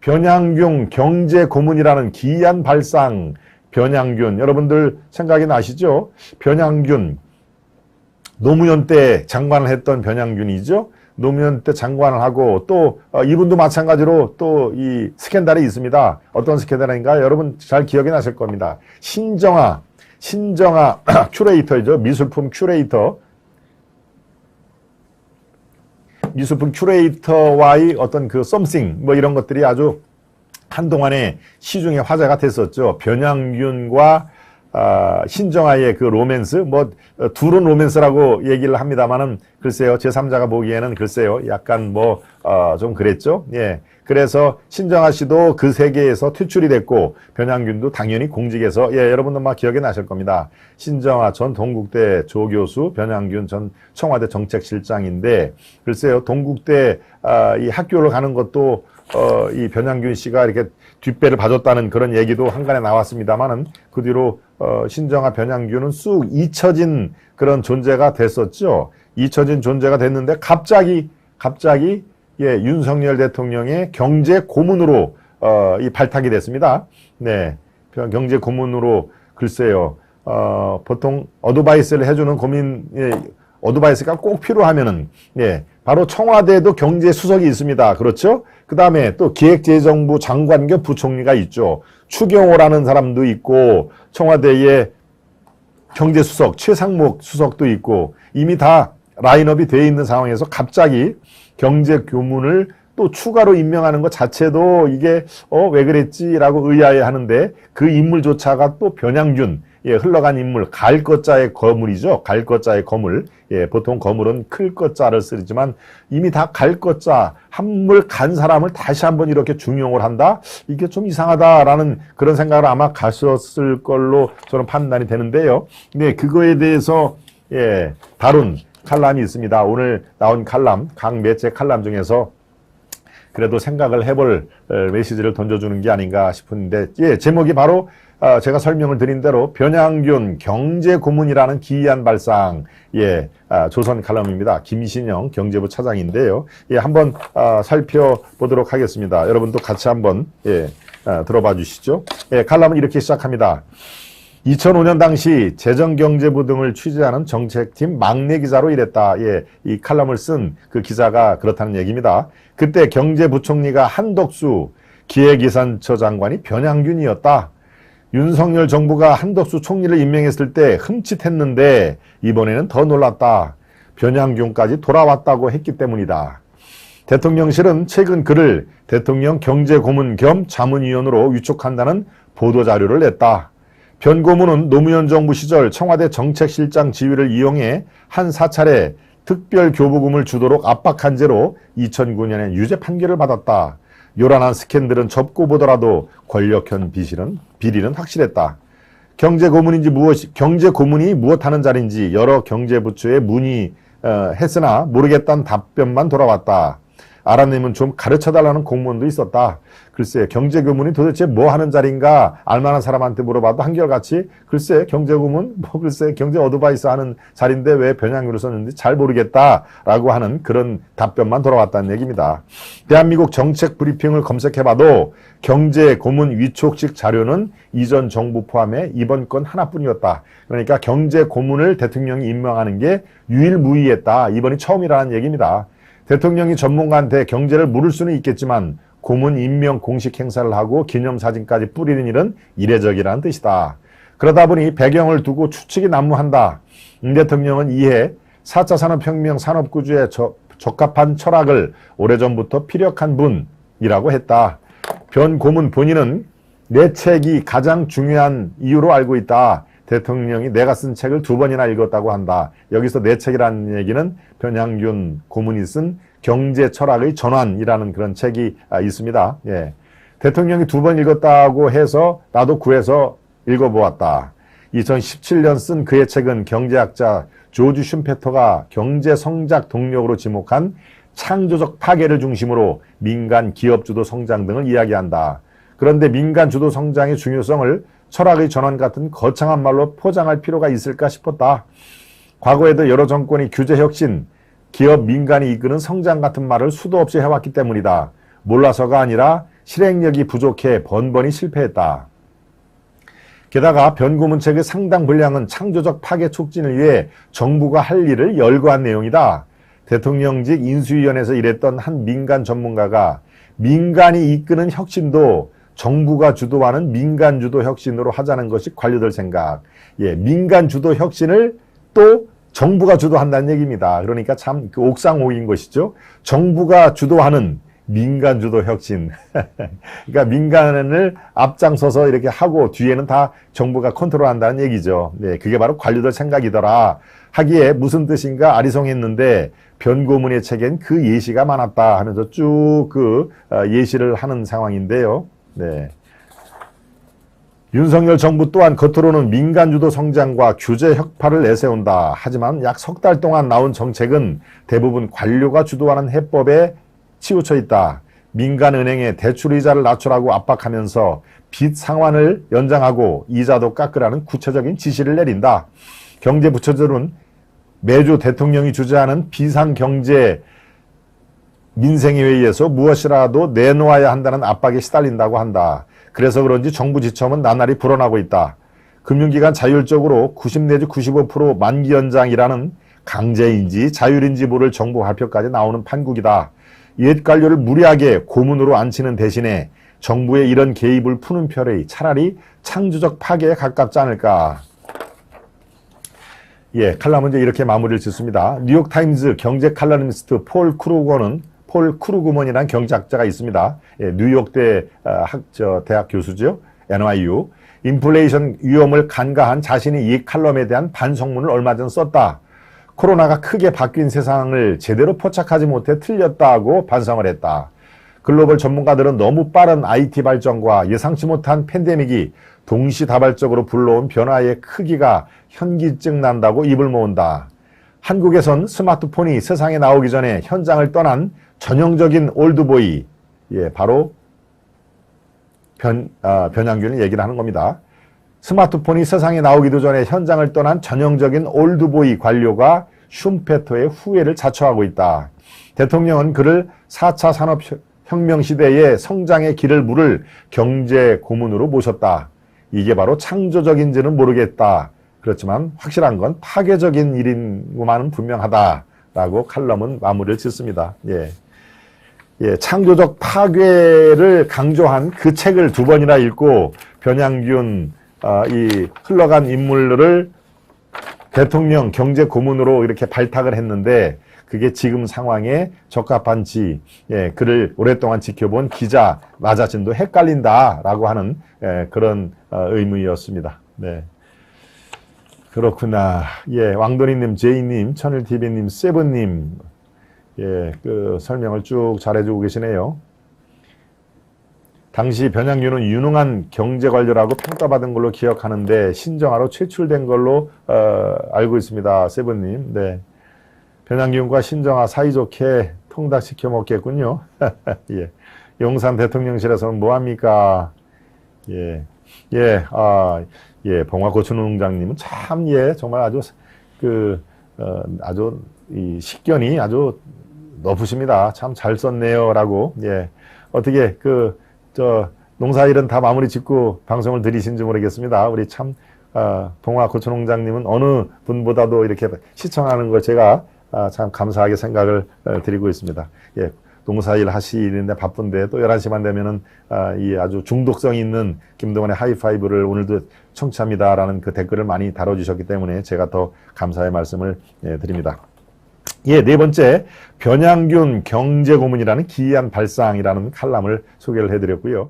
변양균 경제고문이라는 기이한 발상. 변양균 여러분들 생각이 나시죠? 변양균 노무현 때 장관을 했던 변양균이죠. 노무현 때 장관을 하고 또 이분도 마찬가지로 또 이 스캔들이 있습니다. 어떤 스캔들인가 여러분 잘 기억이 나실 겁니다. 신정아 큐레이터이죠. 미술품 큐레이터와의 어떤 그 썸씽 뭐 이런 것들이 아주 한동안에 시중에 화제가 됐었죠. 변양균과 신정아의 그 로맨스, 뭐 둘은 로맨스라고 얘기를 합니다만은 글쎄요, 제3자가 보기에는 글쎄요, 약간 뭐 좀 그랬죠. 예, 그래서 신정아 씨도 그 세계에서 퇴출이 됐고 변양균도 당연히 공직에서 예, 여러분들 막 기억이 나실 겁니다. 신정아 전 동국대 조교수, 변양균 전 청와대 정책실장인데 글쎄요, 동국대 이 학교를 가는 것도 이 변양균 씨가 이렇게 뒷배를 봐줬다는 그런 얘기도 한간에 나왔습니다만은 그 뒤로 신정아 변양균은 쑥 잊혀진 그런 존재가 됐었죠. 잊혀진 존재가 됐는데 갑자기 예, 윤석열 대통령의 경제 고문으로 이 발탁이 됐습니다. 네, 경제 고문으로 글쎄요. 보통 어드바이스를 해주는 어드바이스가 꼭 필요하면은 예, 바로 청와대에도 경제수석이 있습니다. 그렇죠? 그 다음에 또 기획재정부 장관 겸 부총리가 있죠. 추경호라는 사람도 있고 청와대에 경제수석 최상목 수석도 있고 이미 다 라인업이 되어 있는 상황에서 갑자기 경제고문을 또 추가로 임명하는 것 자체도 이게 왜 그랬지라고 의아해하는데 그 인물조차가 또 변양균 예, 흘러간 인물, 갈 것자의 거물이죠. 갈 것자의 거물. 예, 보통 거물은 클 것자를 쓰지만 이미 다 갈 것자, 한물 간 사람을 다시 한번 이렇게 중용을 한다? 이게 좀 이상하다라는 그런 생각을 아마 가셨을 걸로 저는 판단이 되는데요. 네, 그거에 대해서 예, 다룬 칼럼이 있습니다. 오늘 나온 칼럼, 각 매체 칼럼 중에서 그래도 생각을 해볼 메시지를 던져주는 게 아닌가 싶은데, 예, 제목이 바로 제가 설명을 드린 대로 변양균 경제고문이라는 기이한 발상, 예, 조선 칼럼입니다. 김신영 경제부 차장인데요. 예, 한번 살펴보도록 하겠습니다. 여러분도 같이 한번 예, 들어봐 주시죠. 예, 칼럼은 이렇게 시작합니다. 2005년 당시 재정경제부 등을 취재하는 정책팀 막내 기자로 일했다. 예, 이 칼럼을 쓴 그 기자가 그렇다는 얘기입니다. 그때 경제부총리가 한덕수, 기획예산처 장관이 변양균이었다. 윤석열 정부가 한덕수 총리를 임명했을 때 흠칫했는데 이번에는 더 놀랐다. 변양균까지 돌아왔다고 했기 때문이다. 대통령실은 최근 그를 대통령 경제고문 겸 자문위원으로 위촉한다는 보도자료를 냈다. 변 고문은 노무현 정부 시절 청와대 정책실장 지위를 이용해 한 사찰에 특별교부금을 주도록 압박한 죄로 2009년에 유죄 판결을 받았다. 요란한 스캔들은 접고 보더라도 권력형 비리는 확실했다. 경제고문이 무엇하는 자리인지 여러 경제부처에 문의했으나 모르겠다는 답변만 돌아왔다. 알아내면 좀 가르쳐달라는 공무원도 있었다. 글쎄 경제고문이 도대체 뭐 하는 자리인가 알만한 사람한테 물어봐도 한결같이 글쎄 경제고문 글쎄 경제 어드바이스 하는 자리인데 왜 변양균을 썼는지 잘 모르겠다라고 하는 그런 답변만 돌아왔다는 얘기입니다. 대한민국 정책 브리핑을 검색해봐도 경제고문 위촉식 자료는 이전 정부 포함해 이번 건 하나뿐이었다. 그러니까 경제고문을 대통령이 임명하는 게 유일무이했다. 이번이 처음이라는 얘기입니다. 대통령이 전문가한테 경제를 물을 수는 있겠지만 고문 임명 공식 행사를 하고 기념사진까지 뿌리는 일은 이례적이라는 뜻이다. 그러다 보니 배경을 두고 추측이 난무한다. 대통령은 이에 4차 산업혁명 산업구조에 적합한 철학을 오래전부터 피력한 분이라고 했다. 변 고문 본인은 내 책이 가장 중요한 이유로 알고 있다. 대통령이 내가 쓴 책을 2번이나 읽었다고 한다. 여기서 내 책이라는 얘기는 변양균 고문이 쓴 경제 철학의 전환이라는 그런 책이 있습니다. 예. 대통령이 2번 읽었다고 해서 나도 구해서 읽어보았다. 2017년 쓴 그의 책은 경제학자 조지 슌페터가 경제 성장 동력으로 지목한 창조적 파괴를 중심으로 민간 기업 주도 성장 등을 이야기한다. 그런데 민간 주도 성장의 중요성을 철학의 전환 같은 거창한 말로 포장할 필요가 있을까 싶었다. 과거에도 여러 정권이 규제 혁신, 기업 민간이 이끄는 성장 같은 말을 수도 없이 해왔기 때문이다. 몰라서가 아니라 실행력이 부족해 번번이 실패했다. 게다가 변고문책의 상당 분량은 창조적 파괴 촉진을 위해 정부가 할 일을 열거한 내용이다. 대통령직 인수위원회에서 일했던 한 민간 전문가가 민간이 이끄는 혁신도 정부가 주도하는 민간 주도 혁신으로 하자는 것이 관료들 생각. 예, 민간 주도 혁신을 또 정부가 주도한다는 얘기입니다. 그러니까 참 그 옥상호인 것이죠. 정부가 주도하는 민간 주도 혁신. 그러니까 민간을 앞장서서 이렇게 하고 뒤에는 다 정부가 컨트롤한다는 얘기죠. 네, 그게 바로 관료들 생각이더라. 하기에 무슨 뜻인가 아리송했는데 변고문의 책엔 그 예시가 많았다 하면서 쭉 그 예시를 하는 상황인데요. 네. 윤석열 정부 또한 겉으로는 민간주도 성장과 규제 혁파를 내세운다. 하지만 약 석 달 동안 나온 정책은 대부분 관료가 주도하는 해법에 치우쳐 있다. 민간은행에 대출이자를 낮추라고 압박하면서 빚 상환을 연장하고 이자도 깎으라는 구체적인 지시를 내린다. 경제부처들은 매주 대통령이 주재하는 비상경제 민생회의에서 무엇이라도 내놓아야 한다는 압박에 시달린다고 한다. 그래서 그런지 정부 지침은 나날이 불어나고 있다. 금융기관 자율적으로 90 내지 95% 만기 연장이라는 강제인지 자율인지 모를 정부 발표까지 나오는 판국이다. 옛 관료를 무리하게 고문으로 앉히는 대신에 정부의 이런 개입을 푸는 편이 차라리 창조적 파괴에 가깝지 않을까. 예, 칼럼은 이제 이렇게 마무리를 짓습니다. 뉴욕타임즈 경제 칼럼니스트 폴 크루그먼이라는 경제학자가 있습니다. 예, 뉴욕대 대학 교수죠. NYU. 인플레이션 위험을 간과한 자신이 이 칼럼에 대한 반성문을 얼마 전 썼다. 코로나가 크게 바뀐 세상을 제대로 포착하지 못해 틀렸다고 반성을 했다. 글로벌 전문가들은 너무 빠른 IT 발전과 예상치 못한 팬데믹이 동시다발적으로 불러온 변화의 크기가 현기증 난다고 입을 모은다. 한국에선 스마트폰이 세상에 나오기 전에 현장을 떠난 전형적인 올드보이, 예, 바로 변양균을 얘기를 하는 겁니다. 스마트폰이 세상에 나오기도 전에 현장을 떠난 전형적인 올드보이 관료가 슌페터의 후예를 자처하고 있다. 대통령은 그를 4차 산업혁명 시대의 성장의 길을 물을 경제 고문으로 모셨다. 이게 바로 창조적인지는 모르겠다. 그렇지만 확실한 건 파괴적인 일인 것만은 분명하다라고 칼럼은 마무리를 짓습니다. 예. 예, 창조적 파괴를 강조한 그 책을 두 번이나 읽고 변양균 이 흘러간 인물을 대통령 경제 고문으로 이렇게 발탁을 했는데 그게 지금 상황에 적합한지, 예, 그를 오랫동안 지켜본 기자 마자진도 헷갈린다라고 하는, 예, 그런 의문이었습니다. 네. 그렇구나. 예, 왕돈이님, 제이님, 천일TV님, 세븐님, 예, 그 설명을 쭉 잘해주고 계시네요. 당시 변양균은 유능한 경제관료라고 평가받은 걸로 기억하는데 신정하로 퇴출된 걸로 알고 있습니다. 세븐님. 네. 변양균과 신정아 사이좋게 통닭시켜 먹겠군요. 예. 용산 대통령실에서는 뭐합니까? 예. 예. 예. 봉화고추농장님은 참, 예. 정말 아주, 아주, 이 식견이 아주 높으십니다. 참 잘 썼네요. 라고. 예. 어떻게, 농사일은 다 마무리 짓고 방송을 들으신지 모르겠습니다. 우리 참, 봉화고추농장님은 어느 분보다도 이렇게 시청하는 걸 제가 참 감사하게 생각을 드리고 있습니다. 예, 농사일 하시는데 바쁜데 또 11시만 되면은 이 아주 중독성 있는 김동완의 하이파이브를 오늘도 청취합니다라는 그 댓글을 많이 달아주셨기 때문에 제가 더 감사의 말씀을 드립니다. 예, 네 번째, 변양균 경제고문이라는 기이한 발상이라는 칼럼을 소개를 해드렸고요.